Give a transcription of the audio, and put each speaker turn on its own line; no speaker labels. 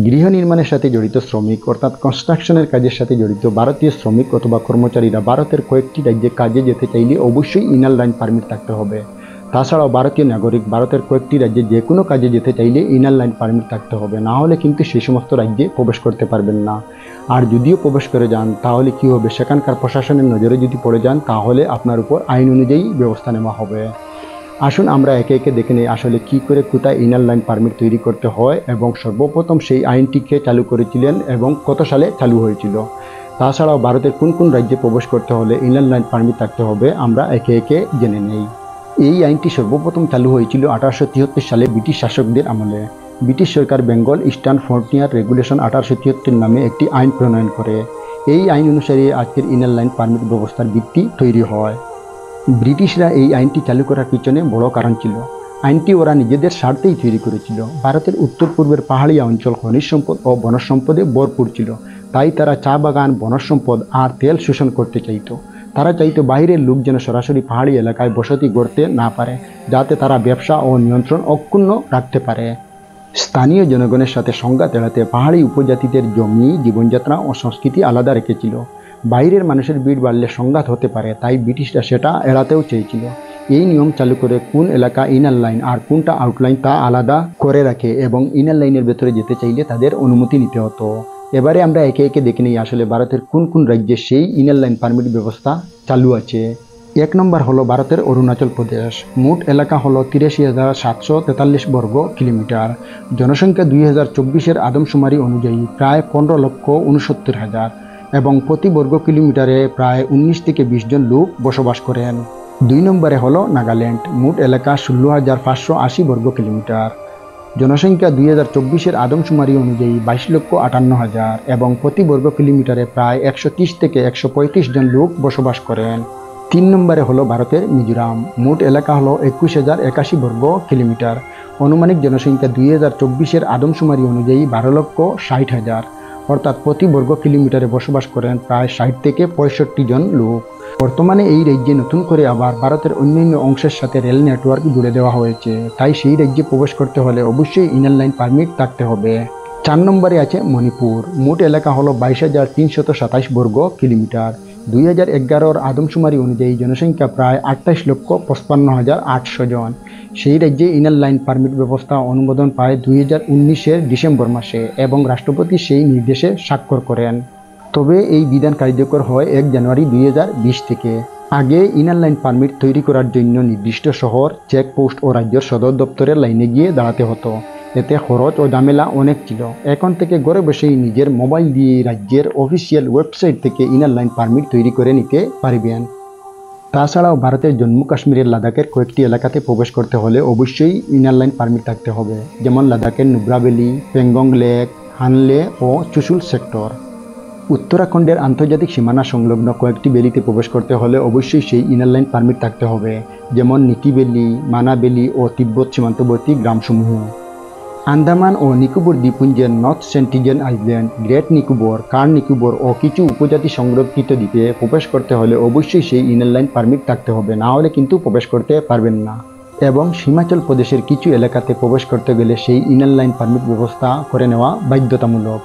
গৃহ নির্মাণের সাথে জড়িত শ্রমিক অর্থাৎ কনস্ট্রাকশনের কাজের সাথে জড়িত ভারতীয় শ্রমিক অথবা কর্মচারীরা ভারতের কয়েকটি রাজ্যে কাজে যেতে চাইলে অবশ্যই ইনার লাইন পারমিট থাকতে হবে। তাছাড়াও ভারতীয় নাগরিক ভারতের কয়েকটি রাজ্যে যে কোনো কাজে যেতে চাইলে ইনার লাইন পারমিট থাকতে হবে, না হলে কিন্তু সেই সমস্ত রাজ্যে প্রবেশ করতে পারবেন না। আর যদিও প্রবেশ করে যান তাহলে কি হবে, সেখানকার প্রশাসনের নজরে যদি পড়ে যান তাহলে আপনার উপর আইন অনুযায়ী ব্যবস্থা নেওয়া হবে। আসুন আমরা একে একে দেখে নিই আসলে কি করে কোথায় ইনার লাইন পারমিট তৈরি করতে হয় এবং সর্বপ্রথম সেই আইনটিকে চালু করেছিলেন এবং কত সালে চালু হয়েছিল। তাছাড়াও ভারতের কোন কোন রাজ্যে প্রবেশ করতে হলে ইনার লাইন পারমিট থাকতে হবে আমরা একে একে জেনে নেই। এই আইনটি সর্বপ্রথম চালু হয়েছিল 1873 সালে ব্রিটিশ শাসকদের আমলে। ব্রিটিশ সরকার বেঙ্গল ইস্টার্ন ফ্রন্টিয়ার রেগুলেশন 1873 নামে একটি আইন প্রণয়ন করে। এই আইন অনুসারে আজকের ইনার লাইন পারমিট ব্যবস্থার ভিত্তি তৈরি হয়। ব্রিটিশরা এই আইনটি চালু করার পিছনে বড় কারণ ছিল, আইনটি ওরা নিজেদের স্বার্থেই তৈরি করেছিল। ভারতের উত্তর পূর্বের পাহাড়িয়া অঞ্চল খনিজ সম্পদ ও বনজ সম্পদে ভরপুর ছিল, তাই তারা চা বাগান, বনজ সম্পদ আর তেল শোষণ করতে চাইতো। তারা চাইতো বাইরের লোক যেন সরাসরি পাহাড়ি এলাকায় বসতি গড়তে না পারে, যাতে তারা ব্যবসা ও নিয়ন্ত্রণ অক্ষুণ্ণ রাখতে পারে। স্থানীয় জনগণের সাথে সংঘাত এড়াতে পাহাড়ি উপজাতিদের জমি, জীবনযাত্রা ও সংস্কৃতি আলাদা রেখেছিল। বাইরের মানুষের ভিড় বাড়লে সংঘাত হতে পারে, তাই ব্রিটিশরা সেটা এড়াতেও চেয়েছিল। এই নিয়ম চালু করে কোন এলাকা ইনার লাইন আর কোনটা আউটলাইন তা আলাদা করে রাখে এবং ইনার লাইনের ভেতরে যেতে চাইলে তাদের অনুমতি নিতে হতো। এবারে আমরা একে একে দেখে নিই আসলে ভারতের কোন কোন রাজ্যে সেই ইনার লাইন পারমিট ব্যবস্থা চালু আছে। 1 নম্বর হলো ভারতের অরুণাচল প্রদেশ। মোট এলাকা হলো 83,743 বর্গ কিলোমিটার। জনসংখ্যা 2024-এর আদমশুমারি অনুযায়ী প্রায় 15,69,000 এবং প্রতি বর্গ কিলোমিটারে প্রায় 19 থেকে 20 জন লোক বসবাস করেন। 2 নম্বরে হলো নাগাল্যান্ড। মোট এলাকা 16,580 বর্গ কিলোমিটার। জনসংখ্যা 2024-এর আদমশুমারি অনুযায়ী 22,58,000 এবং প্রতি বর্গ কিলোমিটারে প্রায় 130 থেকে 135 জন লোক বসবাস করেন। 3 নম্বরে হলো ভারতের মিজোরাম। মোট এলাকা হলো 21,081 বর্গ কিলোমিটার। আনুমানিক জনসংখ্যা 2024-এর আদমশুমারি অনুযায়ী 12,60,000 অর্থাৎ প্রতি বর্গ কিলোমিটারে বসবাস করেন প্রায় 60 থেকে 65 জন লোক। বর্তমানে এই রাজ্যে নতুন করে আবার ভারতের অন্যান্য অংশের সাথে রেল নেটওয়ার্ক জুড়ে দেওয়া হয়েছে, তাই সেই রাজ্যে প্রবেশ করতে হলে অবশ্যই ইনার লাইন পারমিট থাকতে হবে। 4 নম্বরে আছে মণিপুর। মোট এলাকা হলো 22,327 বর্গ কিলোমিটার। 2011-এর আদমশুমারি অনুযায়ী জনসংখ্যা প্রায় 28,55,800 জন। সেই রাজ্যে ইনার লাইন পারমিট ব্যবস্থা অনুমোদন পায় 2019-এর ডিসেম্বর মাসে এবং রাষ্ট্রপতি সেই নির্দেশে স্বাক্ষর করেন। তবে এই বিধান কার্যকর হয় 1 জানুয়ারি 2020 থেকে। আগে ইনার লাইন পারমিট তৈরি করার জন্য নির্দিষ্ট শহর, চেকপোস্ট ও রাজ্যের সদর দপ্তরের লাইনে গিয়ে দাঁড়াতে হতো। এতে খরচ ও ঝামেলা অনেক ছিল। এখন থেকে ঘরে বসেই নিজের মোবাইল দিয়ে রাজ্যের অফিসিয়াল ওয়েবসাইট থেকে ইনার লাইন পারমিট তৈরি করে নিতে পারবেন। তাছাড়াও ভারতের জম্মু কাশ্মীরের লাদাখের কয়েকটি এলাকাতে প্রবেশ করতে হলে অবশ্যই ইনার লাইন পারমিট থাকতে হবে, যেমন লাদাখের নুব্রা ভ্যালি, পেঙ্গং লেক, হানলে ও চুশুল সেক্টর। উত্তরাখণ্ডের আন্তর্জাতিক সীমানা সংলগ্ন কয়েকটি ভ্যালিতে প্রবেশ করতে হলে অবশ্যই সেই ইনার লাইন পারমিট থাকতে হবে, যেমন নিকি ভ্যালি, মানা ভ্যালি ও তিব্বত সীমান্তবর্তী গ্রামসমূহ। আন্দামান ও নিকোবর দ্বীপপুঞ্জের নর্থ সেন্টিজেন আইল্যান্ড, গ্রেট নিকোবর, কার নিকোবর ও কিছু উপজাতি সংরক্ষিত দ্বীপে প্রবেশ করতে হলে অবশ্যই সেই ইনার লাইন পারমিট থাকতে হবে, না হলে কিন্তু প্রবেশ করতে পারবেন না। এবং হিমাচল প্রদেশের কিছু এলাকাতে প্রবেশ করতে গেলে সেই ইনার লাইন পারমিট ব্যবস্থা করে নেওয়া বাধ্যতামূলক।